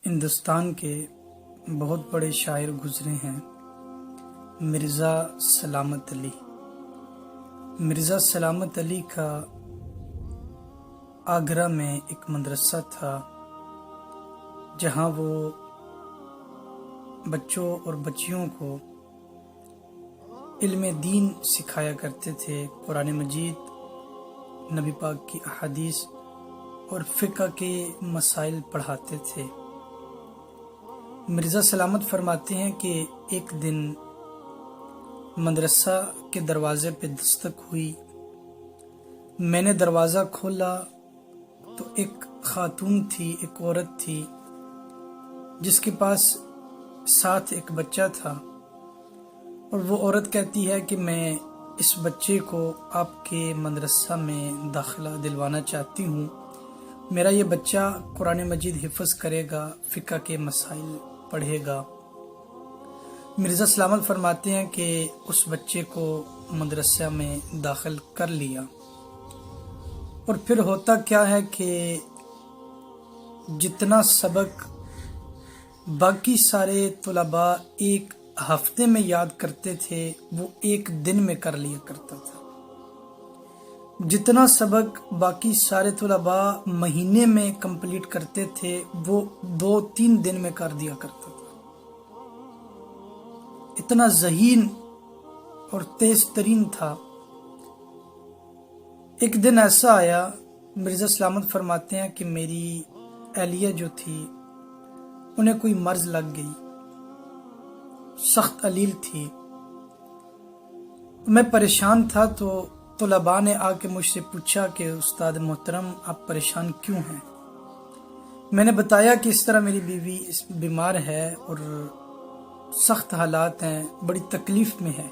ہندوستان کے بہت بڑے شاعر گزرے ہیں مرزا سلامت علی۔ مرزا سلامت علی کا آگرہ میں ایک مدرسہ تھا جہاں وہ بچوں اور بچیوں کو علم دین سکھایا کرتے تھے، قرآن مجید، نبی پاک کی احادیث اور فقہ کے مسائل پڑھاتے تھے۔ مرزا سلامت فرماتے ہیں کہ ایک دن مدرسہ کے دروازے پہ دستک ہوئی، میں نے دروازہ کھولا تو ایک خاتون تھی، ایک عورت تھی جس کے پاس ساتھ ایک بچہ تھا، اور وہ عورت کہتی ہے کہ میں اس بچے کو آپ کے مدرسہ میں داخلہ دلوانا چاہتی ہوں، میرا یہ بچہ قرآن مجید حفظ کرے گا، فقہ کے مسائل پڑھے گا۔ مرزا سلامت فرماتے ہیں کہ اس بچے کو مدرسہ میں داخل کر لیا، اور پھر ہوتا کیا ہے کہ جتنا سبق باقی سارے طلباء ایک ہفتے میں یاد کرتے تھے وہ ایک دن میں کر لیا کرتا تھا، جتنا سبق باقی سارے طلباء مہینے میں کمپلیٹ کرتے تھے وہ 2-3 دن میں کر دیا کرتا تھا۔ اتنا ذہین اور تیز ترین تھا۔ ایک دن ایسا آیا، مرزا سلامت فرماتے ہیں کہ میری اہلیہ جو تھی انہیں کوئی مرض لگ گئی، سخت علیل تھی، میں پریشان تھا، تو طلباء نے آ کے مجھ سے پوچھا کہ استاد محترم آپ پریشان کیوں ہیں؟ میں نے بتایا کہ اس طرح میری بیوی بیمار ہے اور سخت حالات ہیں، بڑی تکلیف میں ہے۔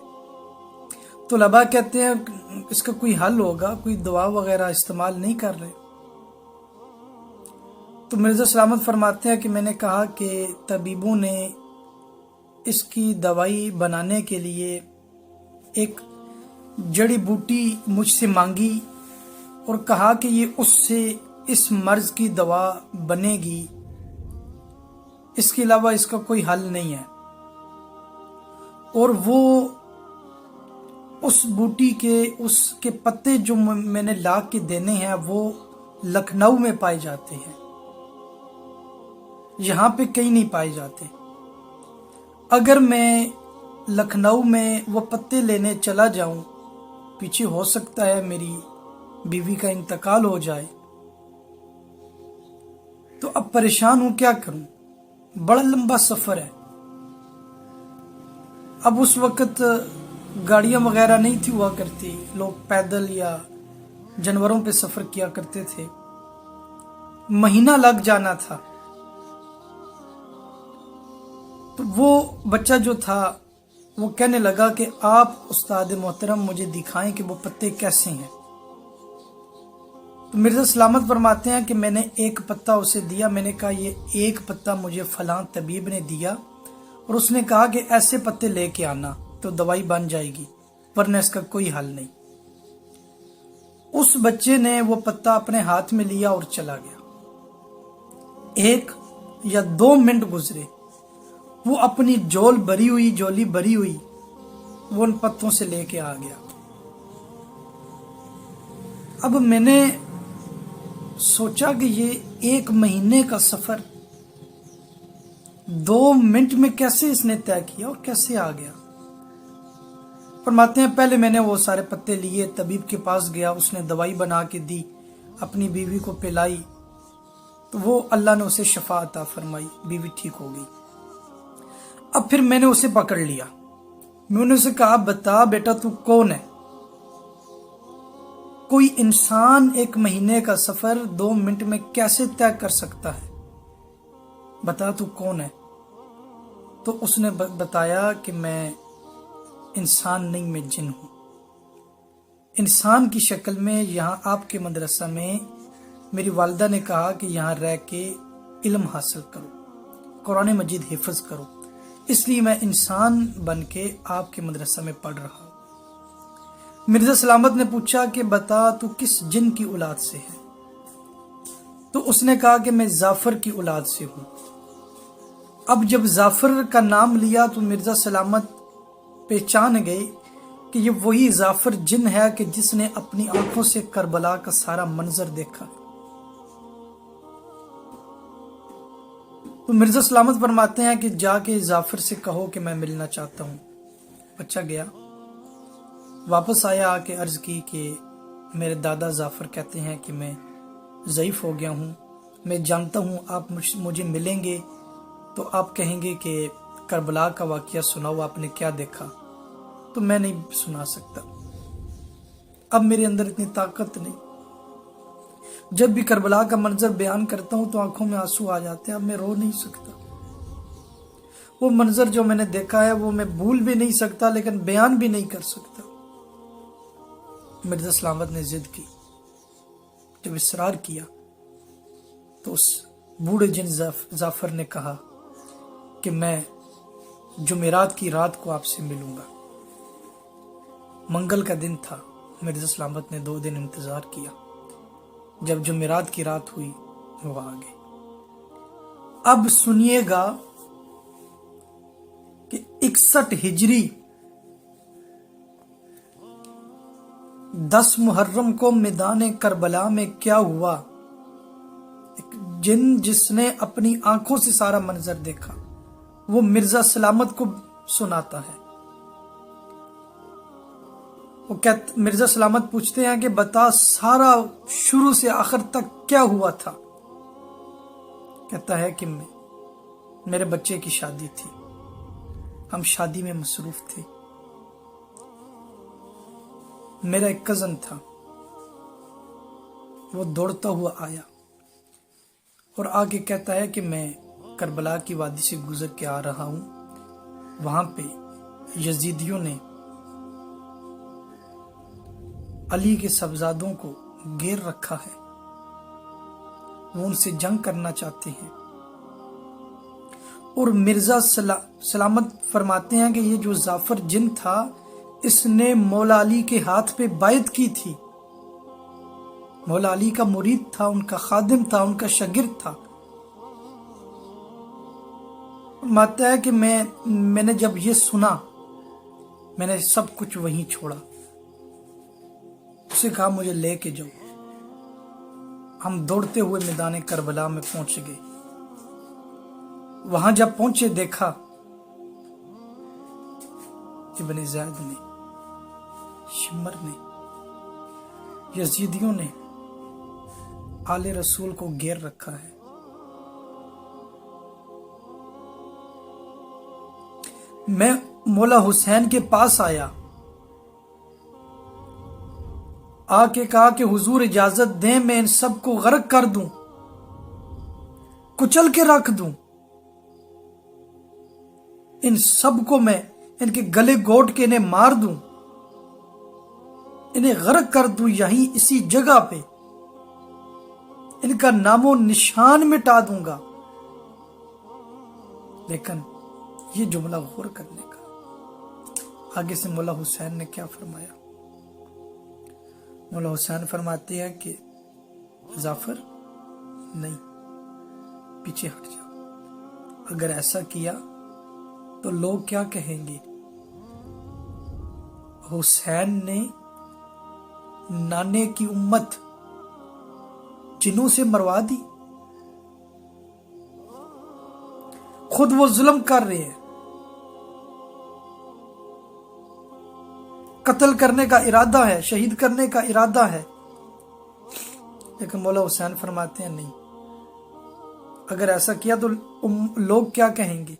طلباء کہتے ہیں اس کا کوئی حل ہوگا، کوئی دوا وغیرہ استعمال نہیں کر رہے؟ تو مرزا سلامت فرماتے ہیں کہ میں نے کہا کہ طبیبوں نے اس کی دوائی بنانے کے لیے ایک جڑی بوٹی مجھ سے مانگی اور کہا کہ یہ اس سے اس مرض کی دوا بنے گی، اس کے علاوہ اس کا کوئی حل نہیں ہے۔ اور وہ اس بوٹی کے اس کے پتے جو میں نے لا کے دینے ہیں وہ لکھنؤ میں پائے جاتے ہیں، یہاں پہ کہیں نہیں پائے جاتے۔ اگر میں لکھنؤ میں وہ پتے لینے چلا جاؤں، پیچھے ہو سکتا ہے میری بیوی کا انتقال ہو جائے، تو اب پریشان ہوں، کیا کروں؟ بڑا لمبا سفر ہے۔ اب اس وقت گاڑیاں وغیرہ نہیں تھی ہوا کرتی، لوگ پیدل یا جانوروں پہ سفر کیا کرتے تھے، مہینہ لگ جانا تھا۔ تو وہ بچہ جو تھا وہ کہنے لگا کہ آپ استاد محترم مجھے دکھائیں کہ وہ پتے کیسے ہیں۔ تو مرزا سلامت فرماتے ہیں کہ میں نے ایک پتا اسے دیا، میں نے کہا یہ ایک پتا مجھے فلاں طبیب نے دیا، اور اس نے کہا کہ ایسے پتے لے کے آنا تو دوائی بن جائے گی، ورنہ اس کا کوئی حل نہیں۔ اس بچے نے وہ پتا اپنے ہاتھ میں لیا اور چلا گیا۔ 1 یا 2 منٹ گزرے، وہ اپنی جولی بری ہوئی وہ ان پتوں سے لے کے آ گیا۔ اب میں نے سوچا کہ یہ 1 مہینے کا سفر 2 منٹ میں کیسے اس نے طے کیا اور کیسے آ گیا؟ فرماتے ہیں پہلے میں نے وہ سارے پتے لیے، طبیب کے پاس گیا، اس نے دوائی بنا کے دی، اپنی بیوی کو پلائی، تو وہ اللہ نے اسے شفا عطا فرمائی، بیوی ٹھیک ہو گئی۔ اب پھر میں نے اسے پکڑ لیا، میں نے اسے کہا بتا بیٹا تو کون ہے؟ کوئی انسان 1 مہینے کا سفر 2 منٹ میں کیسے طے کر سکتا ہے؟ بتا تو کون ہے؟ تو اس نے بتایا کہ میں انسان نہیں، میں جن ہوں، انسان کی شکل میں یہاں آپ کے مدرسہ میں میری والدہ نے کہا کہ یہاں رہ کے علم حاصل کرو، قرآن مجید حفظ کرو، اس لیے میں انسان بن کے آپ کے مدرسہ میں پڑھ رہا ہوں۔ مرزا سلامت نے پوچھا کہ بتا تو کس جن کی اولاد سے ہے؟ تو اس نے کہا کہ میں زعفر کی اولاد سے ہوں۔ اب جب جعفر کا نام لیا تو مرزا سلامت پہچان گئے کہ یہ وہی جعفر جن ہے کہ جس نے اپنی آنکھوں سے کربلا کا سارا منظر دیکھا۔ تو مرزا سلامت فرماتے ہیں کہ جا کے جعفر سے کہو کہ میں ملنا چاہتا ہوں۔ بچہ گیا، واپس آیا، آ کے عرض کی کہ میرے دادا جعفر کہتے ہیں کہ میں ضعیف ہو گیا ہوں، میں جانتا ہوں آپ مجھے ملیں گے تو آپ کہیں گے کہ کربلا کا واقعہ سناؤ، آپ نے کیا دیکھا؟ تو میں نہیں سنا سکتا، اب میرے اندر اتنی طاقت نہیں، جب بھی کربلا کا منظر بیان کرتا ہوں تو آنکھوں میں آنسو آ جاتے ہیں، اب میں رو نہیں سکتا۔ وہ منظر جو میں نے دیکھا ہے وہ میں بھول بھی نہیں سکتا لیکن بیان بھی نہیں کر سکتا۔ مرزا سلامت نے ضد کی، جب اصرار کیا تو اس بوڑھے جن جعفر نے کہا کہ میں جمعرات کی رات کو آپ سے ملوں گا۔ منگل کا دن تھا، مرزا سلامت نے 2 دن انتظار کیا، جب جمعرات کی رات ہوئی وہ آ گئے۔ اب سنیے گا کہ 61 ہجری 10 محرم کو میدان کربلا میں کیا ہوا۔ ایک جن جس نے اپنی آنکھوں سے سارا منظر دیکھا وہ مرزا سلامت کو سناتا ہے۔ وہ مرزا سلامت پوچھتے ہیں کہ بتا سارا شروع سے آخر تک کیا ہوا تھا؟ کہتا ہے کہ میرے بچے کی شادی تھی، ہم شادی میں مصروف تھے، میرا ایک کزن تھا، وہ دوڑتا ہوا آیا اور آگے کہتا ہے کہ میں کربلا کی وادی سے گزر کے آ رہا ہوں، وہاں پہ یزیدیوں نے علی کے صاحبزادوں کو گھیر رکھا ہے، وہ ان سے جنگ کرنا چاہتے ہیں۔ اور مرزا سلامت فرماتے ہیں کہ یہ جو جعفر جن تھا اس نے مولا علی کے ہاتھ پہ بیعت کی تھی، مولا علی کا مرید تھا، ان کا خادم تھا، ان کا شاگرد تھا۔ فرماتا ہے کہ میں نے جب یہ سنا میں نے سب کچھ وہیں چھوڑا، اسے کہا مجھے لے کے جاؤ۔ ہم دوڑتے ہوئے میدان کربلا میں پہنچ گئے، وہاں جب پہنچے دیکھا ابن زید نے، شمر نے، یزیدیوں نے آل رسول کو گھیر رکھا ہے۔ میں مولا حسین کے پاس آیا، آ کے کہا کہ حضور اجازت دیں میں ان سب کو غرق کر دوں، کچل کے رکھ دوں، ان سب کو میں ان کے گلے گھونٹ کے انہیں مار دوں، انہیں غرق کر دوں یہیں اسی جگہ پہ، ان کا نام و نشان مٹا دوں گا۔ لیکن یہ جملہ غور کرنے کا، آگے سے مولا حسین نے کیا فرمایا؟ مولا حسین فرماتے ہیں کہ جعفر نہیں، پیچھے ہٹ جا، اگر ایسا کیا تو لوگ کیا کہیں گے؟ حسین نے نانے کی امت جنوں سے مروا دی، خود وہ ظلم کر رہے ہیں، قتل کرنے کا ارادہ ہے، شہید کرنے کا ارادہ ہے، لیکن مولا حسین فرماتے ہیں نہیں، اگر ایسا کیا تو لوگ کیا کہیں گے؟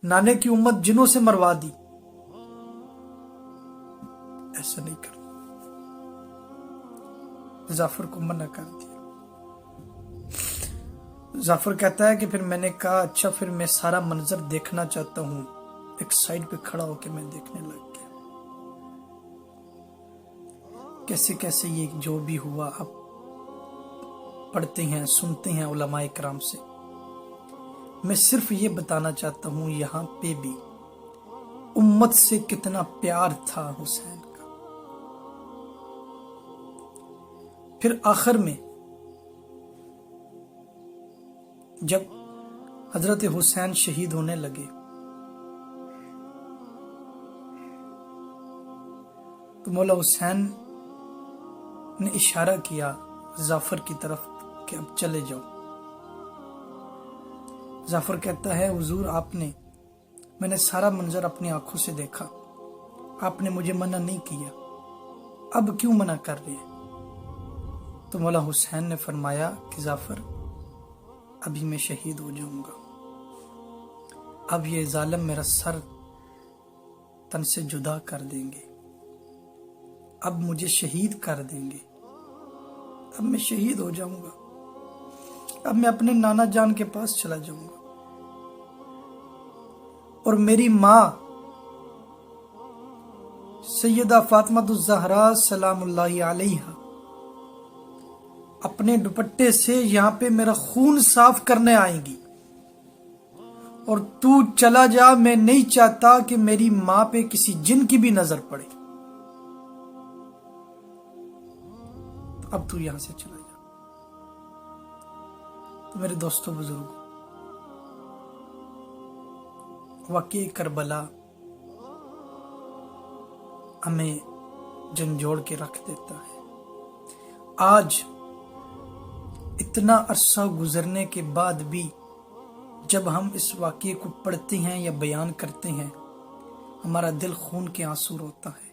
نانے کی امت جنوں سے مروا دی، ایسا نہیں کرنا۔ جعفر کو منع کر دیا۔ جعفر کہتا ہے کہ پھر میں نے کہا اچھا پھر میں سارا منظر دیکھنا چاہتا ہوں، ایک سائڈ پہ کھڑا ہو کے میں دیکھنے لگ گیا، کیسے کیسے یہ جو بھی ہوا آپ پڑھتے ہیں سنتے ہیں علماء کرام سے۔ میں صرف یہ بتانا چاہتا ہوں یہاں پہ بھی امت سے کتنا پیار تھا حسین کا۔ پھر آخر میں جب حضرت حسین شہید ہونے لگے تو مولا حسین نے اشارہ کیا جعفر کی طرف کہ اب چلے جاؤ۔ جعفر کہتا ہے حضور میں نے سارا منظر اپنی آنکھوں سے دیکھا، آپ نے مجھے منع نہیں کیا، اب کیوں منع کر رہے ہیں؟ تو مولا حسین نے فرمایا کہ جعفر ابھی میں شہید ہو جاؤں گا، اب یہ ظالم میرا سر تن سے جدا کر دیں گے، اب مجھے شہید کر دیں گے، اب میں شہید ہو جاؤں گا، اب میں اپنے نانا جان کے پاس چلا جاؤں گا، اور میری ماں سیدہ فاطمہ الزہرا سلام اللہ علیہا اپنے دوپٹے سے یہاں پہ میرا خون صاف کرنے آئیں گی، اور تو چلا جا، میں نہیں چاہتا کہ میری ماں پہ کسی جن کی بھی نظر پڑے، اب تو یہاں سے چلا جا۔ تو میرے دوستو بزرگوں، واقعی کربلا ہمیں جھنجھوڑ کے رکھ دیتا ہے۔ آج اتنا عرصہ گزرنے کے بعد بھی جب ہم اس واقعے کو پڑھتے ہیں یا بیان کرتے ہیں، ہمارا دل خون کے آنسو روتا ہے۔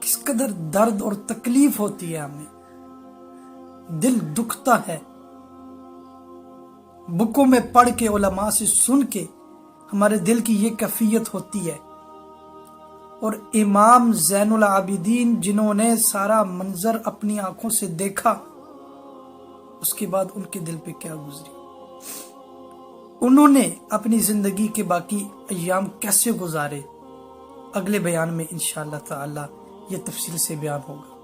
کس قدر درد اور تکلیف ہوتی ہے، ہمیں دل دکھتا ہے۔ بکوں میں پڑھ کے، علماء سے سن کے ہمارے دل کی یہ کیفیت ہوتی ہے، اور امام زین العابدین جنہوں نے سارا منظر اپنی آنکھوں سے دیکھا، اس کے بعد ان کے دل پہ کیا گزری، انہوں نے اپنی زندگی کے باقی ایام کیسے گزارے، اگلے بیان میں انشاءاللہ تعالی یہ تفصیل سے بیان ہوگا۔